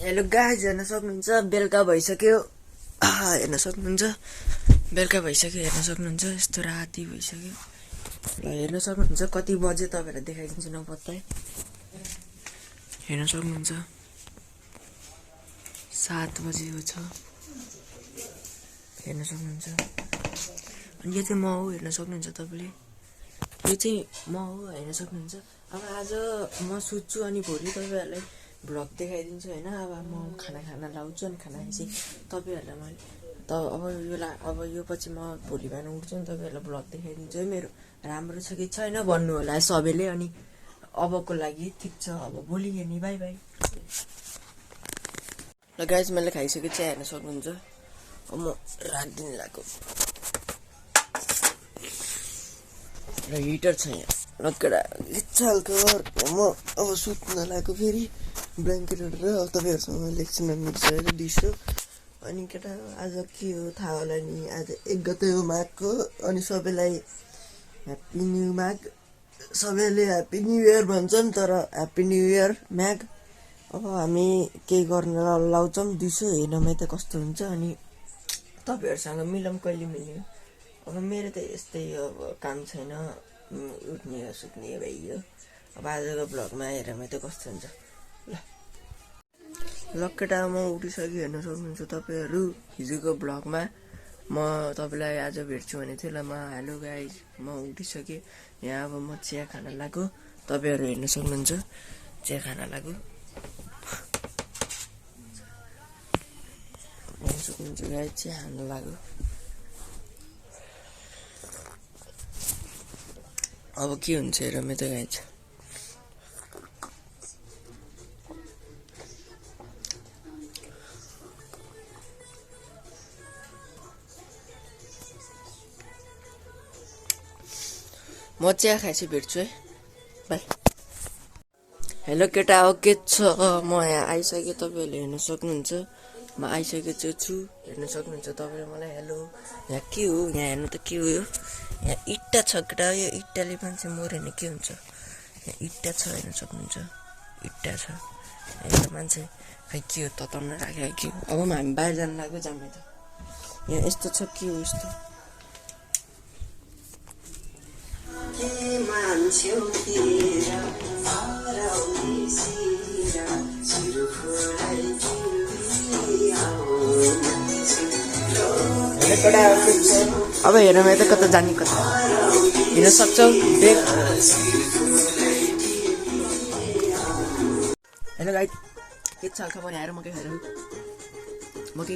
Hello guys, हेर्न सक्नुहुन्छ बेलुका भइसक्यो। हेर्न सक्नुहुन्छ बेलुका भइसक्यो, हेर्न सक्नुहुन्छ यस्तो राति भइसक्यो। ल हेर्न सक्नुहुन्छ कति बजे तपाईँहरूलाई देखाइदिन्छु नपत्ता। हेर्न सक्नुहुन्छ 7 बजेको छ, हेर्न सक्नुहुन्छ। अनि यो चाहिँ म हो, हेर्न सक्नुहुन्छ तपाईँले। यो चाहिँ म हो, हेर्न सक्नुहुन्छ। अब आज म सुत्छु अनि भोलि तपाईँहरूलाई भ्लग देखाइदिन्छु होइन। अब म खाना लाउँछु अनि खाना खाएपछि तपाईँहरूलाई मैले अब यो पछि म भोलि बिहान उठ्छु नि तपाईँहरूलाई भ्लग देखाइदिन्छु है। मेरो राम्रो छ कि छैन भन्नु होला सबैले। अनि अबको लागि ठिक छ, अब भोलि हेर्ने, बाई बाई। ल गाइज, मैले खाइसकेँ चाहिँ हेर्न सक्नुहुन्छ। अब म राखिदिनु लाग्यो र हिटर छ यहाँ लकेडा चालको। म अब सुत्न लाग्यो फेरि ब्ल्याङ्केटहरू र तपाईँहरूसँग लेख्छु मिक्सर दिसो। अनि केटा आज के हो थाहा होला नि, आज 1 गते हो माघको। अनि सबैलाई ह्याप्पी न्यू माघ। सबैले ह्याप्पी न्यू इयर भन्छन्, तर ह्याप्पी न्यू इयर माघ। अब हामी केही गर्न लाउँछौँ दिसो, हेर्नमा त कस्तो हुन्छ। अनि तपाईँहरूसँग मिलाउँ कहिले मिल्ने। अब मेरो त यस्तै अब काम छैन, उठ्ने हो सुत्ने भइयो। अब आजको भ्लगमा हेर्नमा त कस्तो हुन्छ। ल लकेटा म उठिसकेँ, हेर्न सक्नुहुन्छ तपाईँहरू। हिजोको भ्लगमा म तपाईँलाई आज भेट्छु भनेको थिएँ। ल म हेलो गाइज, म उठिसकेँ यहाँ। अब म चिया खान लाग्यो, तपाईँहरू हेर्न सक्नुहुन्छ चिया खान लाग्यो। हेर्न सक्नुहुन्छ गाइज, चिया खान लाग्यो। अब के हुन्छ हेरौँ त गाइज। म चिया खाएपछि भेट्छु है, बाई। हेलो केटा, अब के छ, म यहाँ आइसकेँ। तपाईँहरूले हेर्न सक्नुहुन्छ म आइसकेको छु, हेर्न सक्नुहुन्छ तपाईँले मलाई। हेलो, यहाँ के हो, यहाँ हेर्नु त के हो, यहाँ इट्टा छ केटा। यो इट्टाले मान्छे मऱ्यो भने के हुन्छ। यहाँ इट्टा छ, हेर्न सक्नुहुन्छ इट्टा छ। यहाँ मान्छे खै के हो तताउन राखेको के हो। अब हामी बाहिर जानु लाग्यो जामै त। यहाँ यस्तो छ, के हो यस्तो। अब हेरौँ यता कता जाने, कता हिँड्न सक्छौ बेग। हेलो गाइड, के छ खबर? आएर म के खाएर म के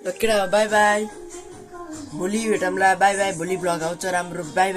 ल केटा बाई बाई, भोलि भेटौँला, बाई बाई। भोलि भ्लग आउँछ राम्रो, बाई बाई।